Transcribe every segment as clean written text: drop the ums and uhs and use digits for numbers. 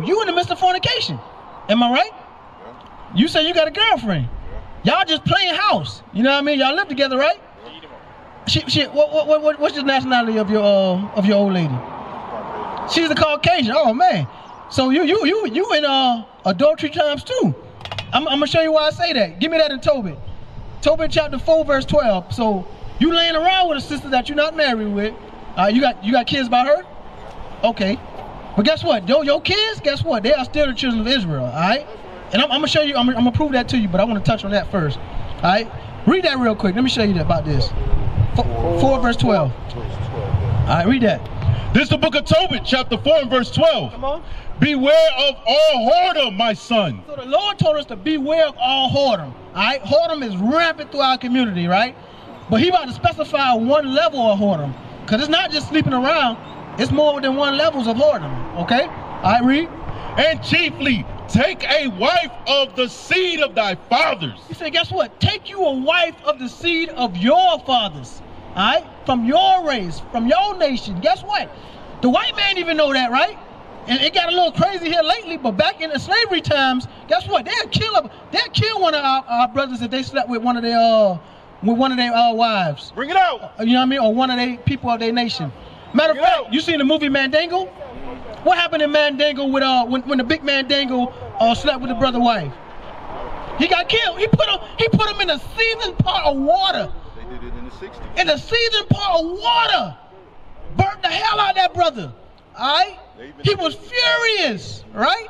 You in the midst of fornication. Am I right? Yeah. You say you got a girlfriend. Yeah. Y'all just playing house. You know what I mean? Y'all live together, right? Yeah. What's the nationality of your old lady? Caucasian. She's a Caucasian. Oh man. So you in adultery times too. I'm gonna show you why I say that. Give me that in Tobit. Tobit chapter 4 verse 12. So you laying around with a sister that you're not married with. You got kids by her? Okay. But guess what? Your kids, guess what? They are still the children of Israel. Alright? And I'm gonna show you, I'm gonna prove that to you, but I want to touch on that first. Alright? Read that real quick. Let me show you about this. 4 verse 12. Alright, read that. This is the book of Tobit, chapter 4 and verse 12. Come on. Beware of all whoredom, my son. So the Lord told us to beware of all whoredom. Alright? Whoredom is rampant through our community, right? But he about to specify one level of whoredom. Because it's not just sleeping around, it's more than one levels of whoredom. Okay? Alright, read. And chiefly, take a wife of the seed of thy fathers. He said, guess what? Take you a wife of the seed of your fathers. Alright? From your race, from your nation. Guess what? The white man didn't even know that, right? And it got a little crazy here lately, but back in the slavery times, guess what? They'll kill one of our brothers if they slept with one of their wives. Bring it out. You know what I mean? Or one of the people of their nation. Matter of fact, you seen the movie Mandingo? What happened in Mandingo with when the big Mandingo slept with the brother's wife? He got killed. He put him in a seasoned pot of water. They did it in the 60s. In a seasoned pot of water. Burnt the hell out of that brother. Alright? He was furious, right?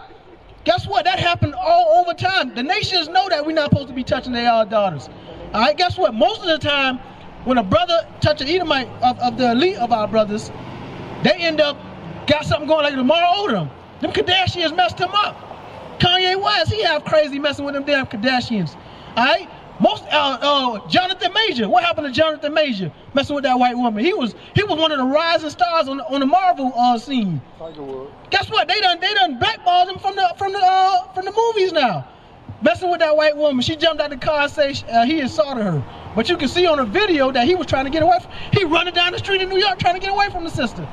Guess what? That happened all over time. The nations know that we're not supposed to be touching their daughters. Alright, guess what? Most of the time, when a brother touch an Edomite of the elite of our brothers, they end up got something going like Lamar Odom. Them Kardashians messed him up. Kanye West, he have crazy messing with them damn Kardashians. Alright? Most Jonathan Major. What happened to Jonathan Major messing with that white woman? He was one of the rising stars on the Marvel scene. Guess what? They done blackballed him from the movies now. Messing with that white woman. She jumped out the car and said he assaulted her. But you can see on the video that he was trying to get away from. He running down the street in New York trying to get away from the sister.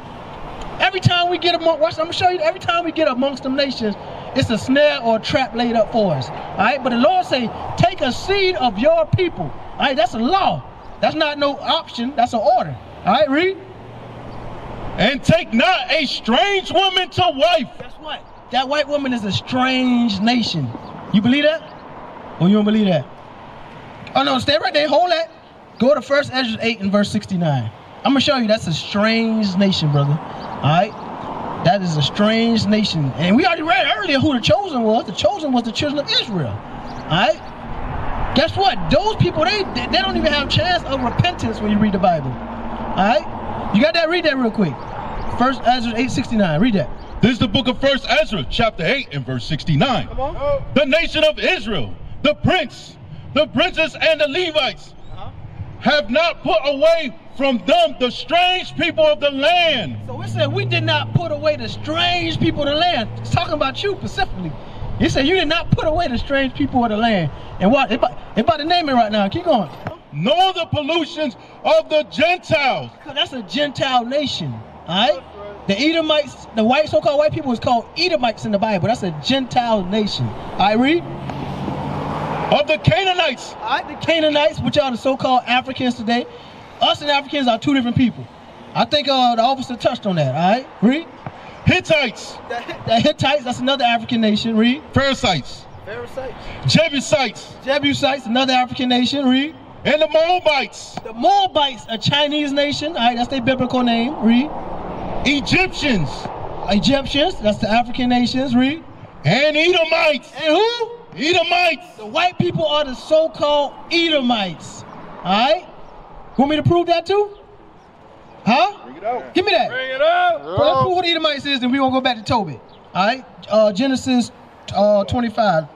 Every time we get among, watch, I'm gonna show you. Every time we get amongst them nations, it's a snare or a trap laid up for us. All right, but the Lord say, take a seed of your people. All right, that's a law. That's not no option. That's an order. All right, read. And take not a strange woman to wife. Guess what? That white woman is a strange nation. You believe that? Or you don't believe that? Oh no, stay right there. Hold that. Go to 1 Ezra 8 and verse 69. I'm gonna show you that's a strange nation, brother. All right, that is a strange nation, and we already read earlier who the chosen was. The chosen was the children of Israel. All right. Guess what? Those people they don't even have a chance of repentance when you read the Bible. All right. You got that? Read that real quick. 1 Ezra 8:69. Read that. This is the book of 1 Ezra, chapter 8 and verse 69. Come on. The nation of Israel, the prince, the princes, and the Levites have not put away from them the strange people of the land. So it said we did not put away the strange people of the land. It's talking about you specifically. He said you did not put away the strange people of the land. And what? It about to name it right now. Keep going. Nor the pollutions of the Gentiles. Because that's a Gentile nation. Alright? The Edomites, the white so-called white people is called Edomites in the Bible. That's a Gentile nation. Alright, read. Of the Canaanites. Alright, the Canaanites, which are the so-called Africans today. Us and Africans are two different people. I think the officer touched on that. Alright, read. Hittites. The Hittites, that's another African nation. Read. Perizzites. Jebusites. Jebusites, another African nation. Read. And the Moabites. The Moabites, a Chinese nation. Alright, that's their biblical name. Read. Egyptians. Egyptians, that's the African nations. Read. And Edomites. And who? Edomites. The white people are the so-called Edomites. Alright? Want me to prove that too? Huh? Bring it out. Give me that. Bring it out. Let's prove what Edomites is, then we're going to go back to Tobit. Alright? Genesis 25.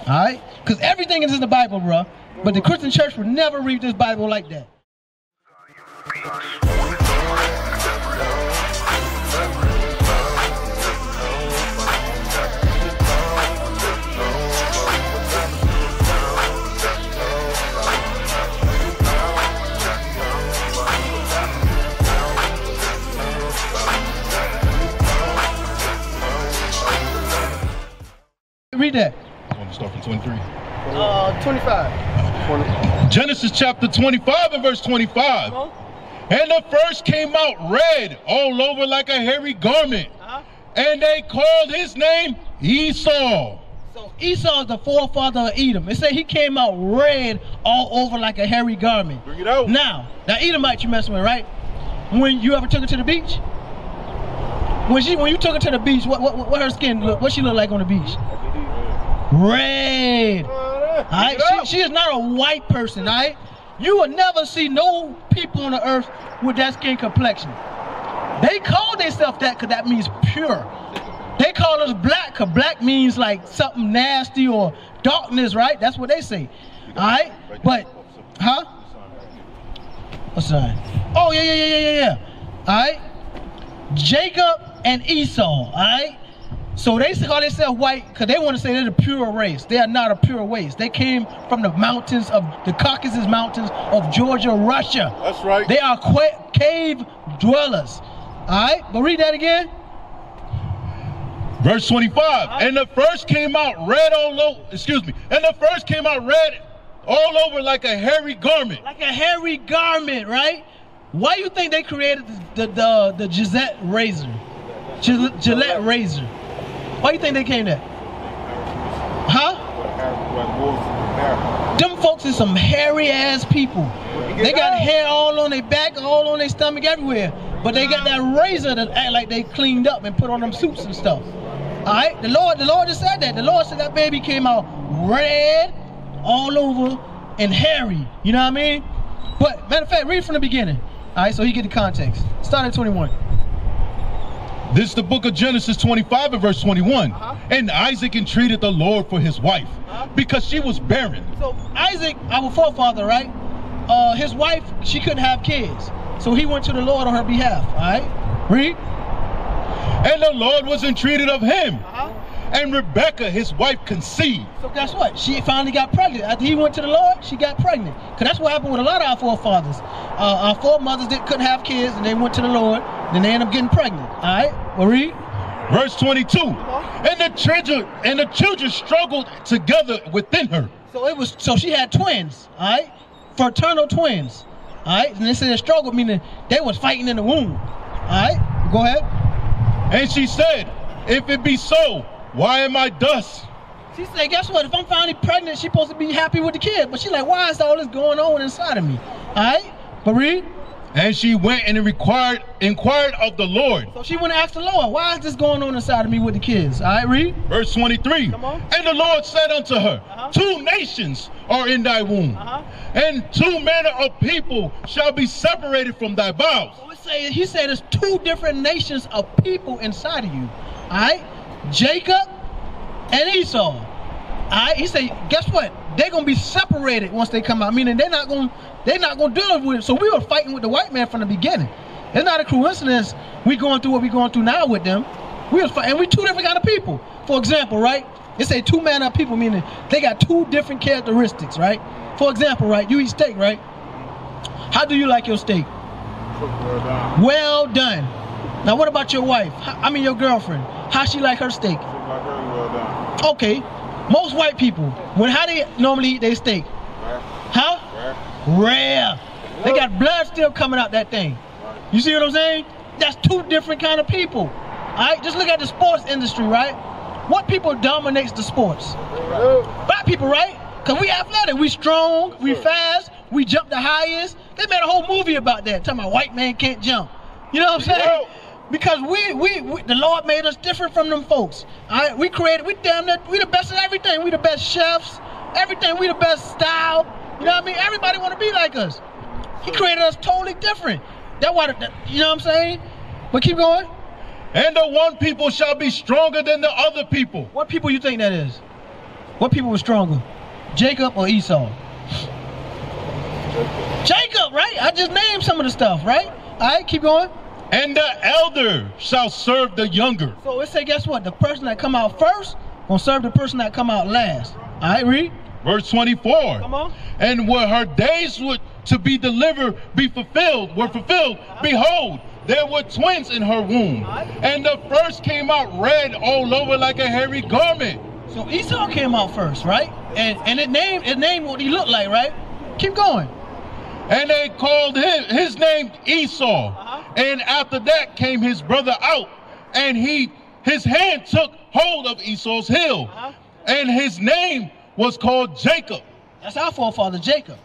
Alright? Because everything is in the Bible, bro. But the Christian church would never read this Bible like that. Read that. I want to start from 23. 25. Genesis chapter 25 and verse 25. And the first came out red all over like a hairy garment. And they called his name Esau. So Esau is the forefather of Edom. It said he came out red all over like a hairy garment. Bring it out. Now Edomite you messing with, right? When you ever took her to the beach? When you took her to the beach, what her skin look? What she look like on the beach? Red. All right, she is not a white person. All right, you will never see no people on the earth with that skin complexion. They call themselves that because that means pure. They call us black because black means like something nasty or darkness, right? That's what they say. All right, but huh? What sign? Oh yeah. All right, Jacob and Esau. All right. So they call themselves white because they want to say they're the pure race. They are not a pure race. They came from the mountains of the Caucasus Mountains of Georgia, Russia. That's right. They are cave dwellers. All right, but read that again. Verse 25. And the first came out red all over. Excuse me. And the first came out red all over like a hairy garment. Like a hairy garment, right? Why do you think they created the Gillette razor? Gillette razor. Why do you think they came there? Huh? Them folks is some hairy ass people. They got hair all on their back, all on their stomach, everywhere. But they got that razor that act like they cleaned up and put on them suits and stuff. Alright? The Lord just said that. The Lord said that baby came out red, all over, and hairy. You know what I mean? But matter of fact, read from the beginning. Alright, so you get the context. Start at 21. This is the book of Genesis 25 and verse 21. And Isaac entreated the Lord for his wife because she was barren. So Isaac, our forefather, right? His wife, she couldn't have kids. So he went to the Lord on her behalf. All right? Read. And the Lord was entreated of him. And Rebekah, his wife, conceived. So guess what? She finally got pregnant. After he went to the Lord, she got pregnant. Because that's what happened with a lot of our forefathers. Our foremothers couldn't have kids, and they went to the Lord, then they ended up getting pregnant. All right? Well, read. Verse 22. And the children struggled together within her. So she had twins, all right? Fraternal twins, all right? And they said struggle, meaning they was fighting in the womb, all right? Go ahead. And she said, if it be so, why am I thus? She said, guess what? If I'm finally pregnant, she's supposed to be happy with the kid. But she's like, why is all this going on inside of me? All right? But read. And she went and inquired of the Lord. So she went and asked the Lord, why is this going on inside of me with the kids? All right, read. Verse 23. Come on. And the Lord said unto her, 2 nations are in thy womb, and 2 manner of people shall be separated from thy bowels. So he said there's 2 different nations of people inside of you. All right? Jacob and Esau. All right? He said, guess what? They're going to be separated once they come out, meaning they're not going to deal with it. So we were fighting with the white man from the beginning. It's not a coincidence we going through what we're going through now with them. We was fighting, and we 2 different kind of people. For example, right? It say 2 manner of people, meaning they got 2 different characteristics, right? For example, right? You eat steak, right? How do you like your steak? Well done. Now what about your wife? Your girlfriend. How she like her steak? Okay. Most white people, how they normally eat their steak? Huh? Rare. They got blood still coming out that thing. You see what I'm saying? That's 2 different kind of people. Alright, just look at the sports industry, right? What people dominates the sports? Black people, right? Because we athletic, we strong, we fast, we jump the highest. They made a whole movie about that, talking about white man can't jump. You know what I'm saying? Because we the Lord made us different from them folks. All right, we the best at everything. We the best chefs, everything. We the best style. You know what I mean? Everybody want to be like us. He created us totally different. That's why, you know what I'm saying? But keep going. And the one people shall be stronger than the other people. What people you think that is? What people were stronger? Jacob or Esau? Jacob, right? I just named some of the stuff, right? All right, keep going. And the elder shall serve the younger. So it say, guess what? The person that come out first gonna serve the person that come out last. All right, read. Verse 24. Come on. And where her days to be delivered were fulfilled, behold, there were twins in her womb. And the first came out red all over like a hairy garment. So Esau came out first, right? And it named what he looked like, right? Keep going. And they called his name Esau. And after that came his brother out, and his hand took hold of Esau's heel, and his name was called Jacob. That's our forefather, Jacob.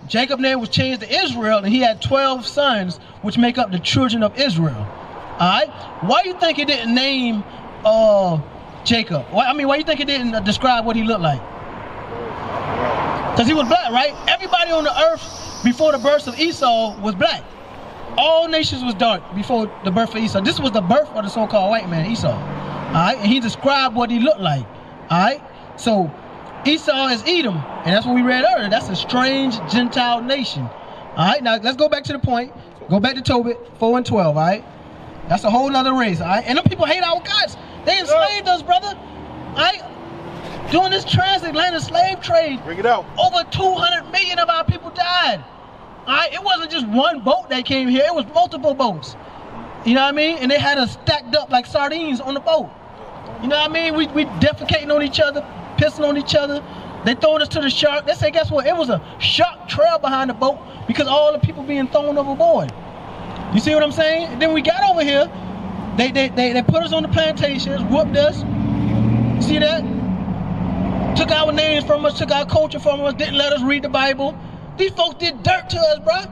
Jacob's name was changed to Israel, and he had 12 sons, which make up the children of Israel. All right? Why do you think he didn't name Jacob? Why do you think he didn't describe what he looked like? Because he was black, right? Everybody on the earth before the birth of Esau was black. All nations was dark before the birth of Esau. This was the birth of the so-called white man, Esau. All right? And he described what he looked like. All right? So Esau is Edom, and that's what we read earlier. That's a strange Gentile nation. All right? Now, let's go back to the point. Go back to Tobit 4 and 12, all right? That's a whole nother race, all right? And them people hate our guts. They enslaved us, brother. All right? During this transatlantic slave trade, Bring it out. over 200 million of our people died. All right? It wasn't just one boat that came here. It was multiple boats. You know what I mean? And they had us stacked up like sardines on the boat. You know what I mean? We defecating on each other, pissing on each other. They throwing us to the shark. They say, guess what? It was a shark trail behind the boat because all the people being thrown overboard. You see what I'm saying? And then we got over here. They put us on the plantations, whooped us. You see that? Took our names from us, took our culture from us, didn't let us read the Bible. These folks did dirt to us, bro.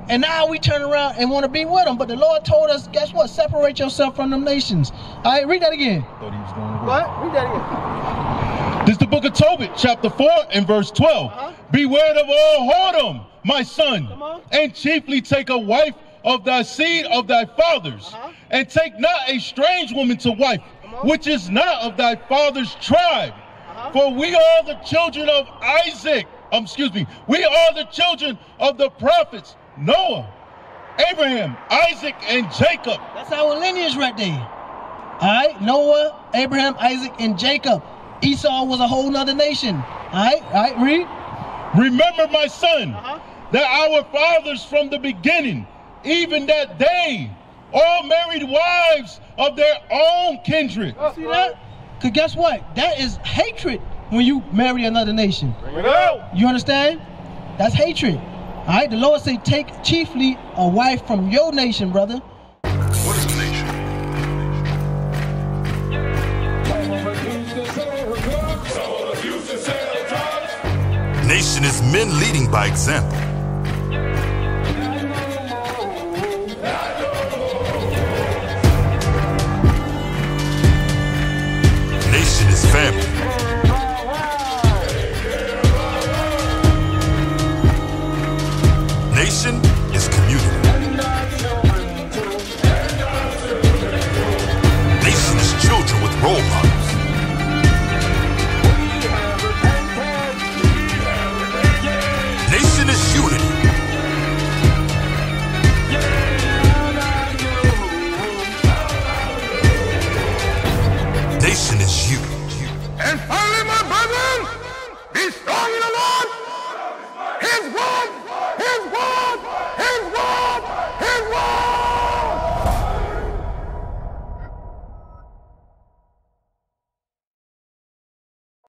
And now we turn around and want to be with them. But the Lord told us, guess what? Separate yourself from them nations. All right, read that again. Thought he was going to What? Read that again. This is the book of Tobit, chapter 4 and verse 12. Beware of all whoredom, my son, and chiefly take a wife of thy seed of thy fathers, and take not a strange woman to wife, which is not of thy father's tribe. For we are the children of Isaac. We are the children of the prophets Noah, Abraham, Isaac, and Jacob. That's our lineage right there. All right, Noah, Abraham, Isaac, and Jacob. Esau was a whole nother nation. All right, read. Remember, my son, that our fathers from the beginning, even that they all married wives of their own kindred. See that? Because guess what? That is hatred when you marry another nation. Bring it out. You understand? That's hatred. All right, the Lord say take chiefly a wife from your nation, brother. What is a nation? Nation is men leading by example. Nation is family. Nation is community. Nation is children with role models. Nation is unity. Nation is you. And finally, my brethren, be strong in the Lord. His word